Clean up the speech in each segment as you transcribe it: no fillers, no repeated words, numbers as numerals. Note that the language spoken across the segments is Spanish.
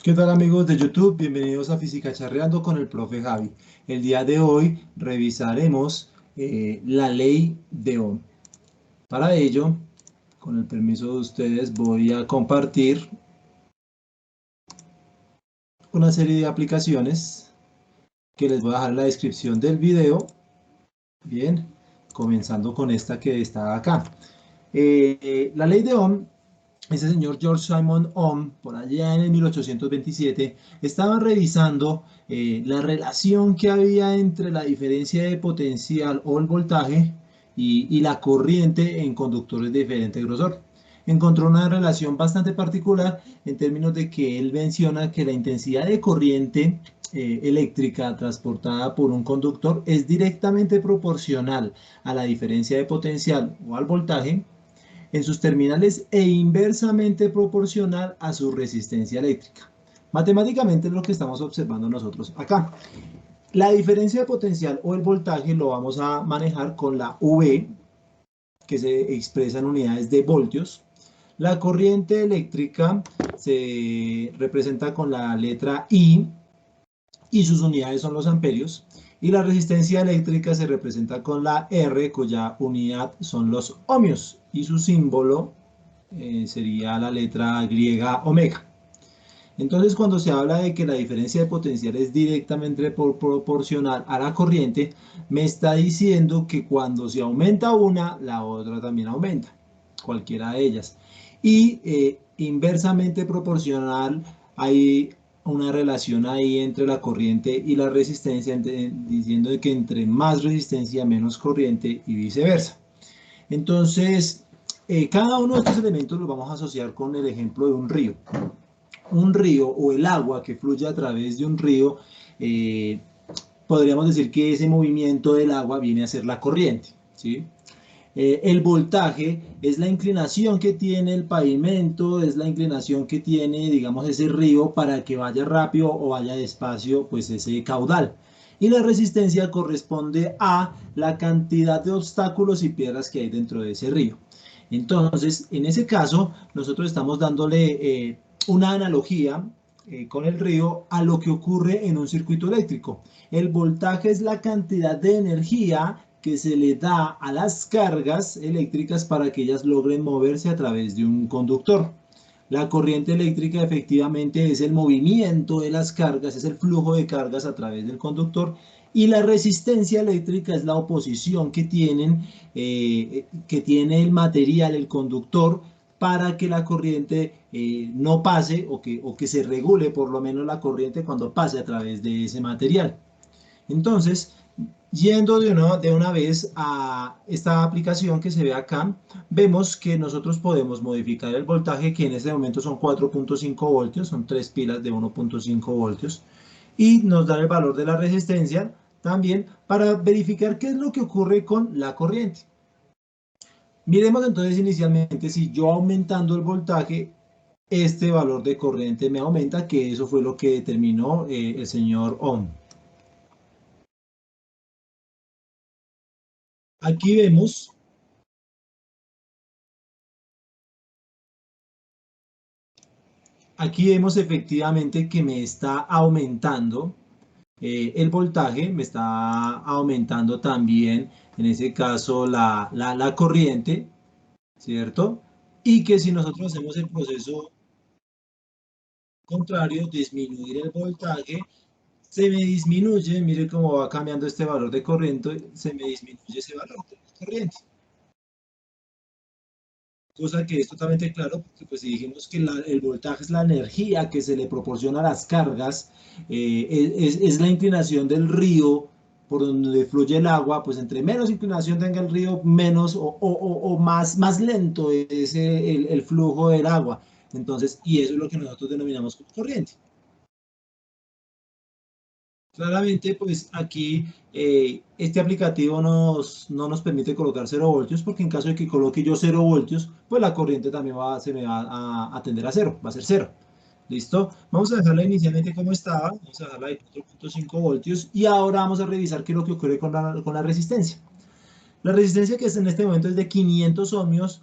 ¿Qué tal amigos de YouTube? Bienvenidos a Física Charreando con el profe Javi. El día de hoy revisaremos la ley de Ohm. Para ello, con el permiso de ustedes, voy a compartir una serie de aplicaciones que les voy a dejar en la descripción del video. Bien, comenzando con esta que está acá. La ley de Ohm. Ese señor George Simon Ohm, por allá en el 1827, estaba revisando la relación que había entre la diferencia de potencial o el voltaje y la corriente en conductores de diferente grosor. Encontró una relación bastante particular en términos de que él menciona que la intensidad de corriente eléctrica transportada por un conductor es directamente proporcional a la diferencia de potencial o al voltaje en sus terminales e inversamente proporcional a su resistencia eléctrica. Matemáticamente es lo que estamos observando nosotros acá. La diferencia de potencial o el voltaje lo vamos a manejar con la V, que se expresa en unidades de voltios. La corriente eléctrica se representa con la letra I y sus unidades son los amperios. Y la resistencia eléctrica se representa con la R, cuya unidad son los ohmios, y su símbolo sería la letra griega omega. Entonces, cuando se habla de que la diferencia de potencial es directamente proporcional a la corriente, me está diciendo que cuando se aumenta una, la otra también aumenta, cualquiera de ellas. Y inversamente proporcional, hay una relación ahí entre la corriente y la resistencia, diciendo que entre más resistencia, menos corriente y viceversa. Entonces, cada uno de estos elementos los vamos a asociar con el ejemplo de un río. Un río o el agua que fluye a través de un río, podríamos decir que ese movimiento del agua viene a ser la corriente, ¿sí? El voltaje es la inclinación que tiene el pavimento, es la inclinación que tiene, digamos, ese río para que vaya rápido o vaya despacio, pues ese caudal. Y la resistencia corresponde a la cantidad de obstáculos y piedras que hay dentro de ese río. Entonces, en ese caso, nosotros estamos dándole una analogía con el río a lo que ocurre en un circuito eléctrico. El voltaje es la cantidad de energía que se le da a las cargas eléctricas para que ellas logren moverse a través de un conductor. La corriente eléctrica efectivamente es el movimiento de las cargas, es el flujo de cargas a través del conductor, y la resistencia eléctrica es la oposición que tiene el material, el conductor, para que la corriente no pase o que se regule por lo menos la corriente cuando pase a través de ese material. Entonces, yendo de una vez a esta aplicación que se ve acá, vemos que nosotros podemos modificar el voltaje, que en este momento son 4.5 voltios, son 3 pilas de 1.5 voltios, y nos da el valor de la resistencia también para verificar qué es lo que ocurre con la corriente. Miremos entonces inicialmente si yo aumentando el voltaje, este valor de corriente me aumenta, que eso fue lo que determinó el señor Ohm. Aquí vemos Aquí vemos efectivamente que me está aumentando el voltaje, me está aumentando también, en ese caso, la corriente, ¿cierto? Y que si nosotros hacemos el proceso contrario, disminuir el voltaje, se me disminuye, mire cómo va cambiando este valor de corriente, se me disminuye ese valor de corriente. Cosa que es totalmente claro, porque pues si dijimos que el voltaje es la energía que se le proporciona a las cargas, es la inclinación del río por donde fluye el agua, pues entre menos inclinación tenga el río, menos o más lento es el flujo del agua. Entonces, y eso es lo que nosotros denominamos como corriente. Claramente, pues aquí este aplicativo no nos permite colocar 0 voltios, porque en caso de que coloque yo 0 voltios, pues la corriente también se me va a tender a cero, va a ser cero. ¿Listo? Vamos a dejarla inicialmente como estaba, vamos a dejarla de 4.5 voltios y ahora vamos a revisar qué es lo que ocurre con la resistencia. La resistencia que es en este momento es de 500 ohmios,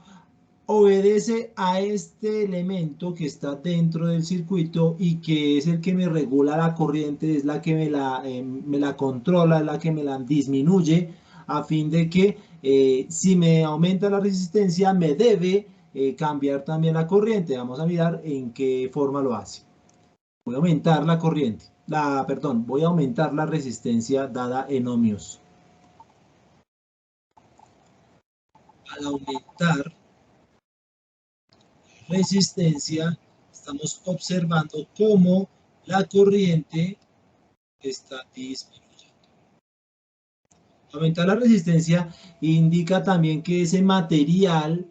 obedece a este elemento que está dentro del circuito y que es el que me regula la corriente, es la que me la controla, es la que me la disminuye, a fin de que si me aumenta la resistencia, me debe cambiar también la corriente. Vamos a mirar en qué forma lo hace. Voy a aumentar la corriente, perdón, voy a aumentar la resistencia dada en ohmios. Al aumentar resistencia, estamos observando cómo la corriente está disminuyendo. Aumentar la resistencia indica también que ese material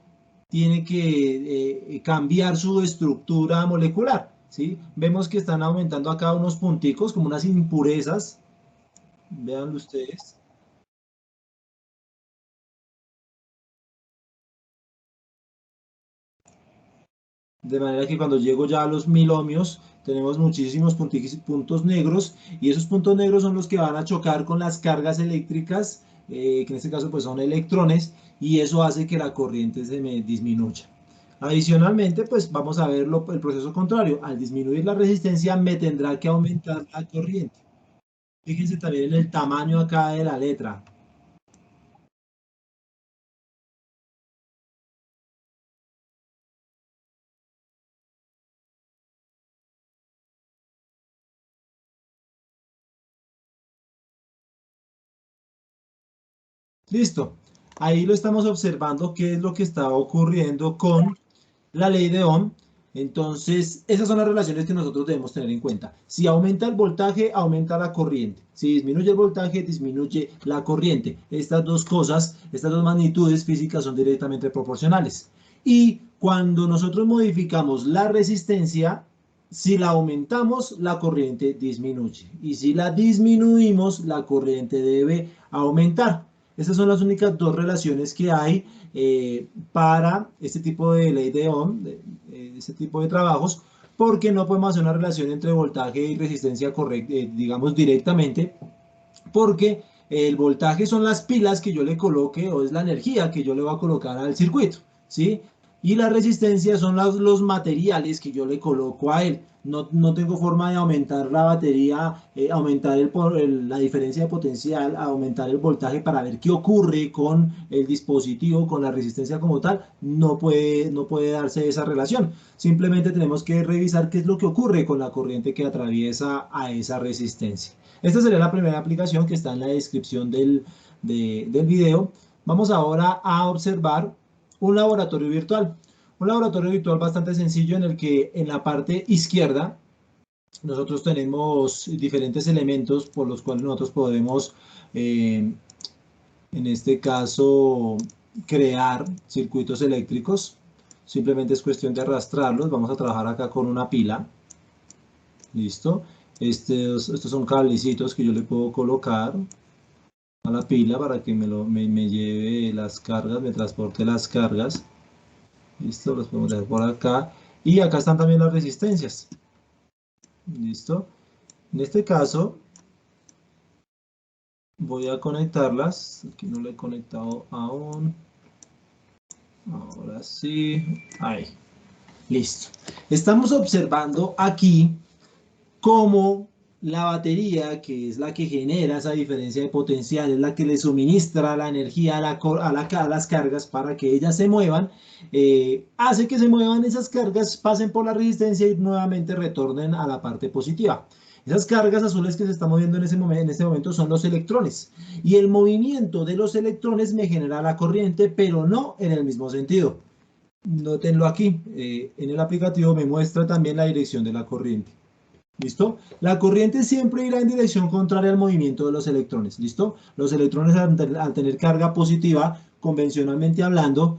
tiene que cambiar su estructura molecular, ¿sí? Vemos que están aumentando acá unos punticos, como unas impurezas. Veanlo ustedes. De manera que cuando llego ya a los 1000 ohmios, tenemos muchísimos puntos negros, y esos puntos negros son los que van a chocar con las cargas eléctricas, que en este caso pues son electrones, y eso hace que la corriente se me disminuya. Adicionalmente, pues vamos a ver el proceso contrario. Al disminuir la resistencia, me tendrá que aumentar la corriente. Fíjense también en el tamaño acá de la letra. Listo. Ahí lo estamos observando qué es lo que está ocurriendo con la ley de Ohm. Entonces, esas son las relaciones que nosotros debemos tener en cuenta. Si aumenta el voltaje, aumenta la corriente. Si disminuye el voltaje, disminuye la corriente. Estas dos cosas, estas dos magnitudes físicas son directamente proporcionales. Y cuando nosotros modificamos la resistencia, si la aumentamos, la corriente disminuye. Y si la disminuimos, la corriente debe aumentar. Estas son las únicas dos relaciones que hay para este tipo de ley de Ohm, este tipo de trabajos, porque no podemos hacer una relación entre voltaje y resistencia correcta, digamos directamente, porque el voltaje son las pilas que yo le coloque, o es la energía que yo le voy a colocar al circuito, ¿sí? Y la resistencia son los materiales que yo le coloco a él. No tengo forma de aumentar la batería, aumentar la diferencia de potencial, aumentar el voltaje para ver qué ocurre con el dispositivo, con la resistencia como tal. No puede darse esa relación. Simplemente tenemos que revisar qué es lo que ocurre con la corriente que atraviesa a esa resistencia. Esta sería la primera aplicación que está en la descripción del video. Vamos ahora a observar un laboratorio virtual. Un laboratorio virtual bastante sencillo en el que en la parte izquierda nosotros tenemos diferentes elementos por los cuales nosotros podemos, en este caso, crear circuitos eléctricos. Simplemente es cuestión de arrastrarlos. Vamos a trabajar acá con una pila. Listo. Estos son cablecitos que yo le puedo colocar a la pila para que me lleve las cargas, me transporte las cargas. Listo, los podemos dejar por acá. Y acá están también las resistencias. Listo. En este caso, voy a conectarlas. Aquí no lo he conectado aún. Ahora sí. Ahí. Listo. Estamos observando aquí cómo la batería, que es la que genera esa diferencia de potencial, es la que le suministra la energía a las cargas para que ellas se muevan, hace que se muevan esas cargas, pasen por la resistencia y nuevamente retornen a la parte positiva. Esas cargas azules que se están moviendo en este momento son los electrones. Y el movimiento de los electrones me genera la corriente, pero no en el mismo sentido. Nótenlo aquí. En el aplicativo me muestra también la dirección de la corriente. ¿Listo? La corriente siempre irá en dirección contraria al movimiento de los electrones. ¿Listo? Los electrones al tener carga positiva, convencionalmente hablando,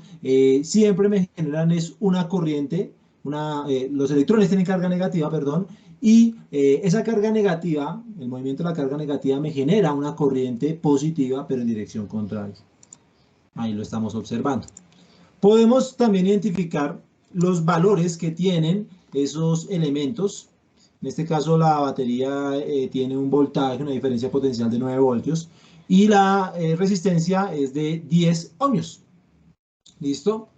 siempre me generan es una corriente, los electrones tienen carga negativa, perdón, y esa carga negativa, el movimiento de la carga negativa me genera una corriente positiva, pero en dirección contraria. Ahí lo estamos observando. Podemos también identificar los valores que tienen esos elementos. En este caso, la batería tiene un voltaje, una diferencia potencial de 9 voltios, y la resistencia es de 10 ohmios. ¿Listo?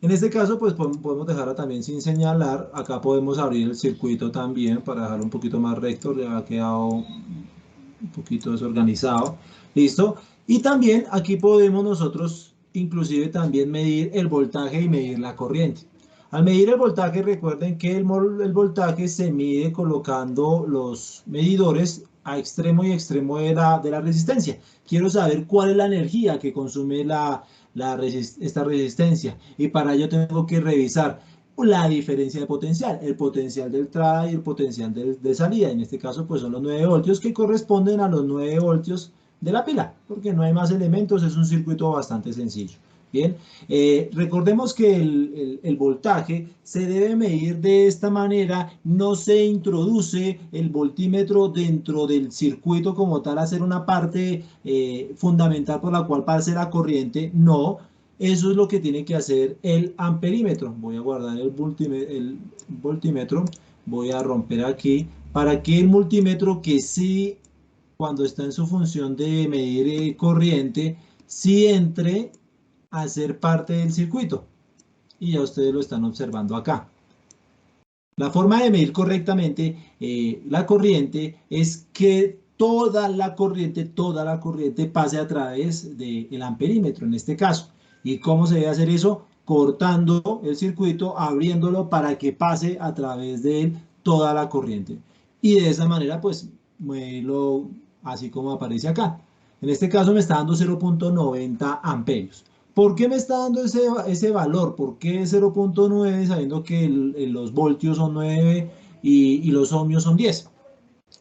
En este caso, pues podemos dejarla también sin señalar. Acá podemos abrir el circuito también para dejarlo un poquito más recto. Le ha quedado un poquito desorganizado. ¿Listo? Y también aquí podemos nosotros inclusive también medir el voltaje y medir la corriente. Al medir el voltaje, recuerden que el voltaje se mide colocando los medidores a extremo y extremo de la resistencia. Quiero saber cuál es la energía que consume esta resistencia. Y para ello tengo que revisar la diferencia de potencial, el potencial de entrada y el potencial de salida. En este caso, pues son los 9 voltios que corresponden a los 9 voltios de la pila, porque no hay más elementos, es un circuito bastante sencillo. Bien, recordemos que el voltaje se debe medir de esta manera, no se introduce el voltímetro dentro del circuito como tal, hacer una parte fundamental por la cual pase la corriente, no, eso es lo que tiene que hacer el amperímetro. Voy a guardar el voltímetro, voy a romper aquí, para que el multímetro que sí, cuando está en su función de medir corriente, sí entre a ser parte del circuito. Y ya ustedes lo están observando acá. La forma de medir correctamente la corriente es que toda la corriente pase a través del amperímetro en este caso. ¿Y cómo se debe hacer eso? Cortando el circuito, abriéndolo para que pase a través de él toda la corriente. Y de esa manera, pues, así como aparece acá. En este caso me está dando 0.90 amperios. ¿Por qué me está dando ese valor? ¿Por qué 0.9 sabiendo que los voltios son 9 y los ohmios son 10?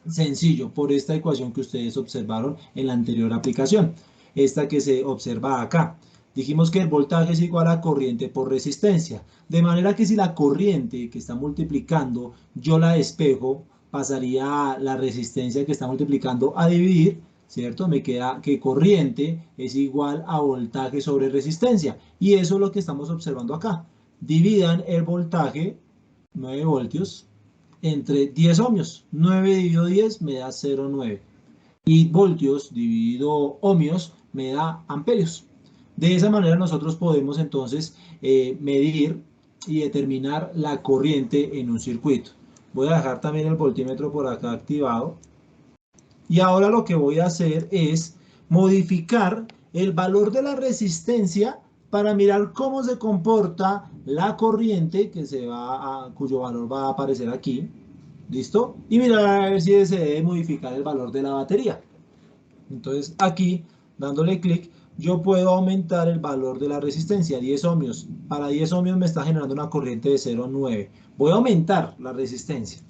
Sencillo, por esta ecuación que ustedes observaron en la anterior aplicación, esta que se observa acá. Dijimos que el voltaje es igual a corriente por resistencia, de manera que si la corriente que está multiplicando yo la despejo, pasaría la resistencia que está multiplicando a dividir, ¿cierto? Me queda que corriente es igual a voltaje sobre resistencia, y eso es lo que estamos observando acá. Dividan el voltaje, 9 voltios, entre 10 ohmios. 9 dividido 10 me da 0,9. Y voltios dividido ohmios me da amperios. De esa manera nosotros podemos entonces medir y determinar la corriente en un circuito. Voy a dejar también el voltímetro por acá activado. Y ahora lo que voy a hacer es modificar el valor de la resistencia para mirar cómo se comporta la corriente cuyo valor va a aparecer aquí. ¿Listo? Y mirar a ver si se debe modificar el valor de la batería. Entonces aquí, dándole clic, yo puedo aumentar el valor de la resistencia, 10 ohmios. Para 10 ohmios me está generando una corriente de 0,9. Voy a aumentar la resistencia,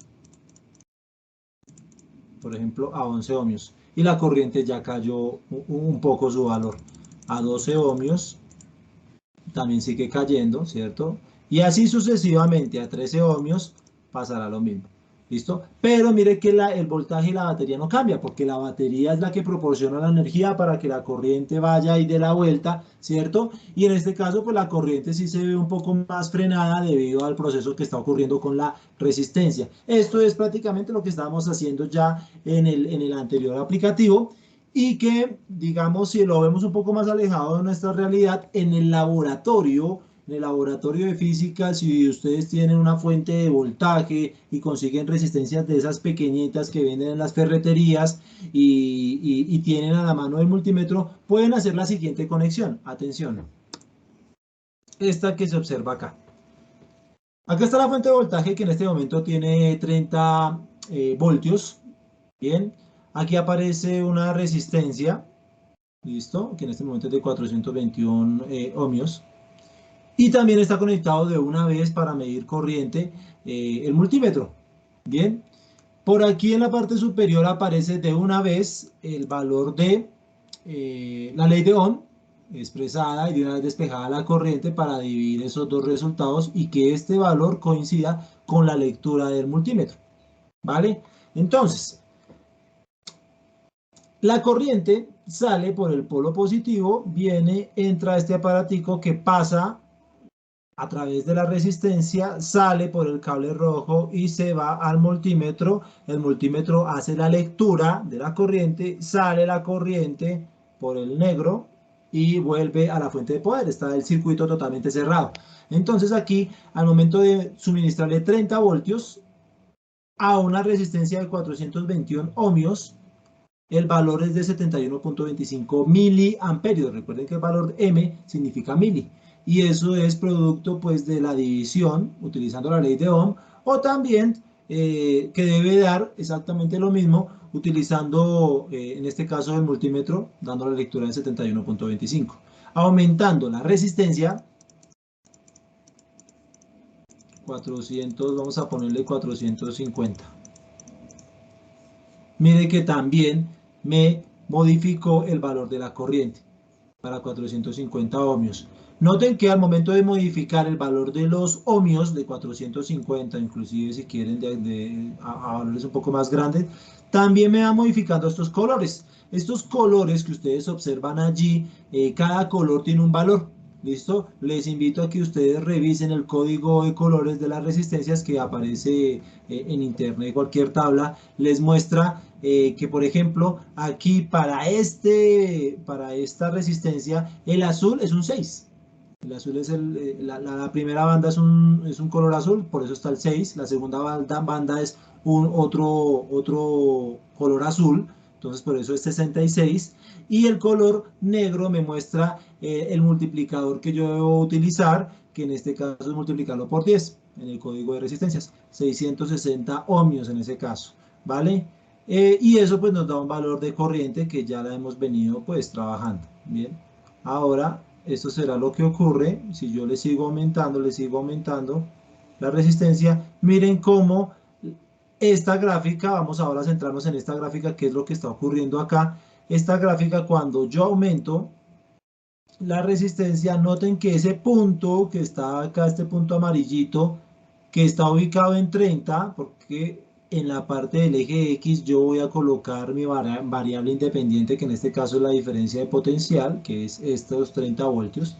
por ejemplo, a 11 ohmios. Y la corriente ya cayó un poco su valor. A 12 ohmios también sigue cayendo, ¿cierto? Y así sucesivamente a 13 ohmios pasará lo mismo. ¿Listo? Pero mire que el voltaje y la batería no cambia, porque la batería es la que proporciona la energía para que la corriente vaya y dé la vuelta, ¿cierto? Y en este caso, pues la corriente sí se ve un poco más frenada debido al proceso que está ocurriendo con la resistencia. Esto es prácticamente lo que estábamos haciendo ya en el anterior aplicativo, y que, digamos, si lo vemos un poco más alejado de nuestra realidad, en el laboratorio de física, si ustedes tienen una fuente de voltaje y consiguen resistencias de esas pequeñitas que venden en las ferreterías y tienen a la mano el multímetro, pueden hacer la siguiente conexión. Atención, esta que se observa acá. Acá está la fuente de voltaje que en este momento tiene 30 voltios. Bien, aquí aparece una resistencia, ¿listo? Que en este momento es de 421 ohmios. Y también está conectado de una vez para medir corriente el multímetro. Bien, por aquí en la parte superior aparece de una vez el valor de la ley de Ohm expresada y de una vez despejada la corriente para dividir esos dos resultados y que este valor coincida con la lectura del multímetro. ¿Vale? Entonces, la corriente sale por el polo positivo, viene, entra a este aparatico que pasa a través de la resistencia, sale por el cable rojo y se va al multímetro. El multímetro hace la lectura de la corriente, sale la corriente por el negro, y vuelve a la fuente de poder. Está el circuito totalmente cerrado. Entonces aquí, al momento de suministrarle 30 voltios a una resistencia de 421 ohmios, el valor es de 71.25 miliamperios. Recuerden que el valor M significa mili. Y eso es producto pues de la división utilizando la ley de Ohm, o también que debe dar exactamente lo mismo utilizando en este caso el multímetro, dando la lectura de 71.25. Aumentando la resistencia, 400, vamos a ponerle 450. Mire que también me modificó el valor de la corriente para 450 ohmios. Noten que al momento de modificar el valor de los ohmios de 450, inclusive si quieren a valores un poco más grandes, también me va modificando estos colores. Estos colores que ustedes observan allí, cada color tiene un valor. ¿Listo? Les invito a que ustedes revisen el código de colores de las resistencias que aparece en internet, cualquier tabla, les muestra que por ejemplo aquí para esta resistencia el azul es un 6. El azul es la primera banda es un color azul, por eso está el 6. La segunda banda es otro color azul, entonces por eso es 66. Y el color negro me muestra el multiplicador que yo debo utilizar, que en este caso es multiplicarlo por 10 en el código de resistencias, 660 ohmios en ese caso, ¿vale? Y eso pues nos da un valor de corriente que ya la hemos venido pues trabajando, ¿bien? Ahora, esto será lo que ocurre si yo le sigo aumentando la resistencia. Miren cómo esta gráfica, vamos ahora a centrarnos en esta gráfica, que es lo que está ocurriendo acá. Esta gráfica, cuando yo aumento la resistencia, noten que ese punto que está acá, este punto amarillito, que está ubicado en 30, porque en la parte del eje X yo voy a colocar mi variable independiente, que en este caso es la diferencia de potencial, que es estos 30 voltios.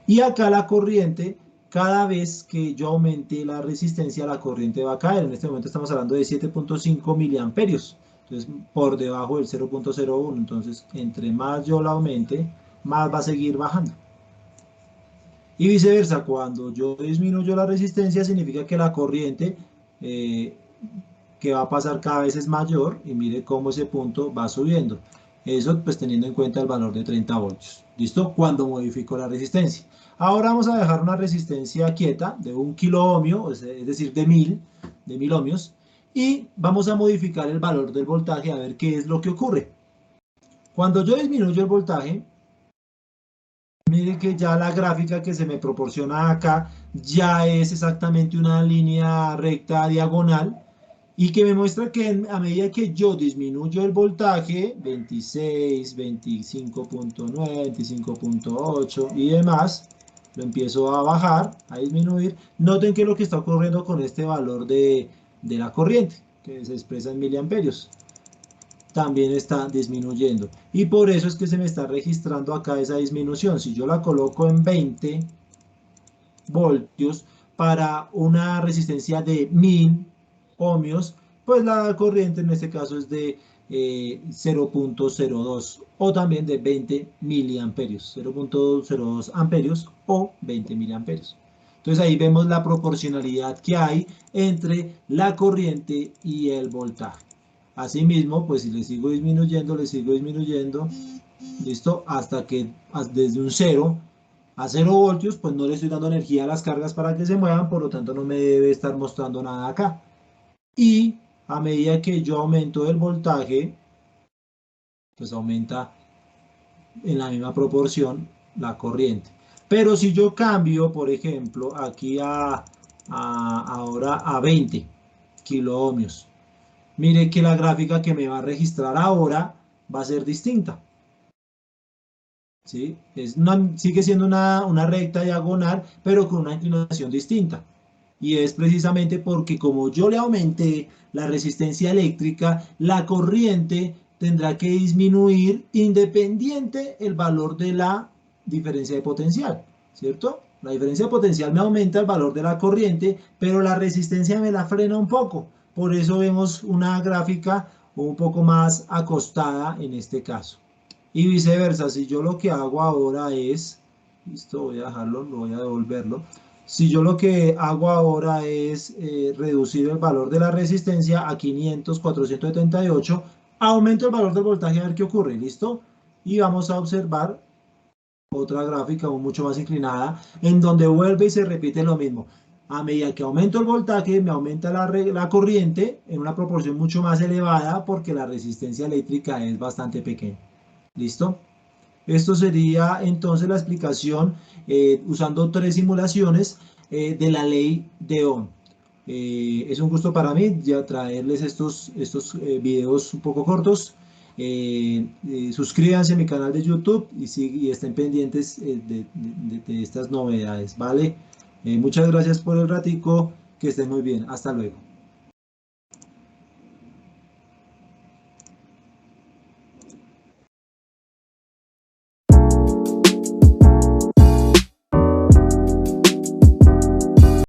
Y acá la corriente, cada vez que yo aumente la resistencia, la corriente va a caer. En este momento estamos hablando de 7.5 miliamperios. Entonces, por debajo del 0.01. Entonces, entre más yo la aumente, más va a seguir bajando. Y viceversa, cuando yo disminuyo la resistencia, significa que la corriente que va a pasar cada vez es mayor, y mire cómo ese punto va subiendo. Eso pues teniendo en cuenta el valor de 30 voltios. ¿Listo? Cuando modifico la resistencia. Ahora vamos a dejar una resistencia quieta de 1 kilo ohmio, es decir, de 1000 ohmios, y vamos a modificar el valor del voltaje a ver qué es lo que ocurre. Cuando yo disminuyo el voltaje, mire que ya la gráfica que se me proporciona acá ya es exactamente una línea recta diagonal, y que me muestra que a medida que yo disminuyo el voltaje, 26, 25.9, 25.8 y demás, lo empiezo a bajar, a disminuir. Noten que lo que está ocurriendo con este valor de la corriente, que se expresa en miliamperios, también está disminuyendo. Y por eso es que se me está registrando acá esa disminución. Si yo la coloco en 20 voltios para una resistencia de 1000 ohmios, pues la corriente en este caso es de 0.02 o también de 20 miliamperios, 0.02 amperios o 20 miliamperios. Entonces ahí vemos la proporcionalidad que hay entre la corriente y el voltaje. Asimismo, pues si le sigo disminuyendo, listo, hasta que desde un 0 a 0 voltios, pues no le estoy dando energía a las cargas para que se muevan, por lo tanto no me debe estar mostrando nada acá. Y a medida que yo aumento el voltaje, pues aumenta en la misma proporción la corriente. Pero si yo cambio, por ejemplo, aquí ahora a 20 kilo ohmios, mire que la gráfica que me va a registrar ahora va a ser distinta. ¿Sí? Sigue siendo una recta diagonal, pero con una inclinación distinta. Y es precisamente porque como yo le aumenté la resistencia eléctrica, la corriente tendrá que disminuir independiente el valor de la diferencia de potencial, ¿cierto? La diferencia de potencial me aumenta el valor de la corriente, pero la resistencia me la frena un poco. Por eso vemos una gráfica un poco más acostada en este caso. Y viceversa, si yo lo que hago ahora es, listo, voy a dejarlo, no voy a devolverlo. Si yo lo que hago ahora es reducir el valor de la resistencia a 500, 478, aumento el valor del voltaje a ver qué ocurre, ¿listo? Y vamos a observar otra gráfica aún mucho más inclinada, en donde vuelve y se repite lo mismo. A medida que aumento el voltaje, me aumenta la corriente en una proporción mucho más elevada porque la resistencia eléctrica es bastante pequeña. ¿Listo? Esto sería entonces la explicación usando tres simulaciones de la ley de Ohm. Es un gusto para mí ya traerles estos videos un poco cortos. Suscríbanse a mi canal de YouTube y estén pendientes de estas novedades, ¿vale? Muchas gracias por el ratico, que estén muy bien, hasta luego.